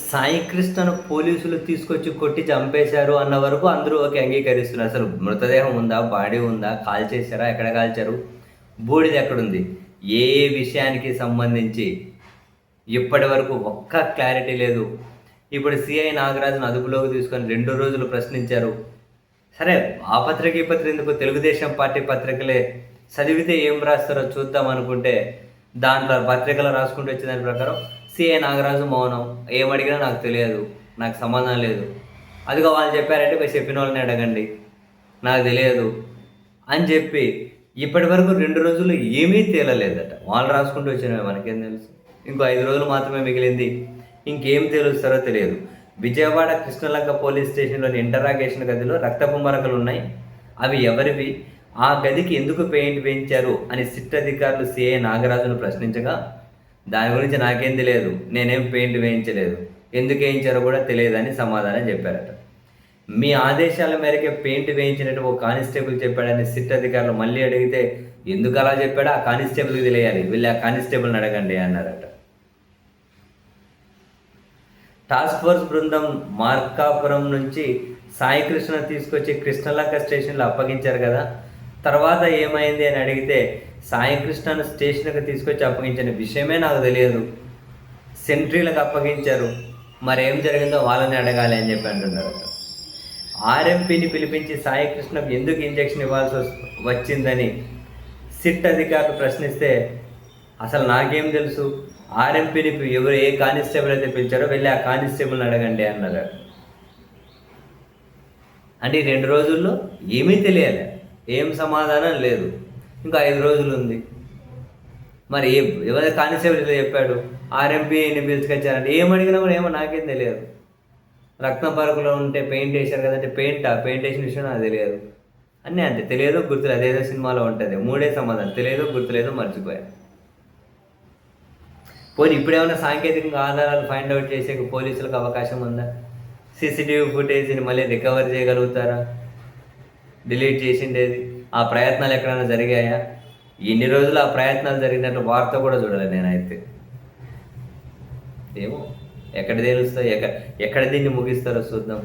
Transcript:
సాయి కృష్ణను పోలీసులు తీసుకొచ్చి కొట్టి చంపేశారు అన్న వరకు అందరూ ఓకే అంగీకరిస్తున్నారు. అసలు మృతదేహం ఉందా? బాడీ ఉందా? కాల్చేశారా? ఎక్కడ కాల్చారు? బూడిద ఎక్కడుంది? ఏ ఏ విషయానికి సంబంధించి ఇప్పటి వరకు ఒక్క క్లారిటీ లేదు. ఇప్పుడు సిఐ నాగరాజును అదుపులోకి తీసుకొని 2 రోజులు ప్రశ్నించారు. సరే, ఆ పత్రిక ఈ పత్రిక ఎందుకు, తెలుగుదేశం పార్టీ పత్రికలే చదివితే ఏం రాస్తారో చూద్దాం అనుకుంటే దాంట్లో పత్రికలో రాసుకుంటూ వచ్చే దాని ప్రకారం సిఐ నాగరాజు మౌనం, ఏమడిగినా నాకు తెలియదు, నాకు సంబంధం లేదు, అదిగో వాళ్ళు చెప్పారంటే పోయి చెప్పిన వాళ్ళని అడగండి, నాకు తెలియదు అని చెప్పి ఇప్పటి వరకు 2 రోజులు ఏమీ తేలలేదట. వాళ్ళు రాసుకుంటూ వచ్చినవి మనకేం తెలుసు. ఇంకో 5 రోజులు మాత్రమే మిగిలింది, ఇంకేం తెలుస్తారో తెలియదు. విజయవాడ కృష్ణలంక పోలీస్ స్టేషన్లోని ఇంటరాగేషన్ గదిలో రక్తపు మరకలు ఉన్నాయి, అవి ఎవరివి, ఆ గదికి ఎందుకు పెయింట్ వేయించారు అని సిట్ అధికారులు సిఐ నాగరాజును ప్రశ్నించగా దాని గురించి నాకేం తెలియదు, నేనేం పెయింట్ వేయించలేదు, ఎందుకు వేయించారో కూడా తెలియదని సమాధానం చెప్పారట. మీ ఆదేశాల మేరకే పెయింట్ వేయించినట్టు ఓ కానిస్టేబుల్ చెప్పాడని సిట్ అధికారులు మళ్ళీ అడిగితే ఎందుకు అలా చెప్పాడో ఆ కానిస్టేబుల్కి తెలియాలి, వీళ్ళు ఆ కానిస్టేబుల్ని అడగండి అన్నారట. టాస్క్ ఫోర్స్ బృందం మార్కాపురం నుంచి సాయి కృష్ణ తీసుకొచ్చి కృష్ణలంక స్టేషన్లో అప్పగించారు కదా, తర్వాత ఏమైంది అని అడిగితే సాయి కృష్ణను స్టేషన్కి తీసుకొచ్చి అప్పగించిన విషయమే నాకు తెలియదు, సెంట్రీలకు అప్పగించారు, మరేం జరిగిందో వాళ్ళని అడగాలి అని చెప్పి అంటున్నారు. ఆర్ఎంపీని పిలిపించి సాయి కృష్ణకు ఎందుకు ఇంజెక్షన్ ఇవ్వాల్సి వచ్చిందని సిట్ అధికారులు ప్రశ్నిస్తే అసలు నాకేం తెలుసు, ఆర్ఎంపీని ఎవరు ఏ కానిస్టేబుల్ అయితే పిలిచారో వెళ్ళి ఆ కానిస్టేబుల్ని అడగండి అన్నారు. అంటే ఈ 2 రోజుల్లో ఏమీ తెలియాలి, ఏం సమాధానం లేదు, ఇంకా 5 రోజులు ఉంది. మరి ఎవరైతే కానిస్టేబుల్ చెప్పాడు ఆర్ఎంపీని పిలుచుకొచ్చారంటే ఏమడిగినా కూడా ఏమో నాకేం తెలియదు. రక్తం పరుకులో ఉంటే పెయింట్ వేశారు కదంటే పెయింట్ వేసిన విషయం నాకు తెలియదు, అన్నీ అంతే, తెలియదు గుర్తులేదు. అదేదో సినిమాలో ఉంటుంది, 3 సమాధానం, తెలియదు గుర్తులేదు మర్చిపోయా. పోనీ ఇప్పుడేమైనా సాంకేతికంగా ఆధారాలు ఫైండ్ అవుట్ చేసే పోలీసులకు అవకాశం ఉందా? సీసీటీవీ ఫుటేజ్ని మళ్ళీ రికవర్ చేయగలుగుతారా? డిలీట్ చేసిండేది ఆ ప్రయత్నాలు ఎక్కడైనా జరిగాయా? ఇన్ని రోజులు ఆ ప్రయత్నాలు జరిగినట్టు వార్త కూడా చూడలేదు నేనైతే. ఏమో ఎక్కడ తెలుస్తాయి, ఎక్కడ దీన్ని ముగిస్తారో చూద్దాం.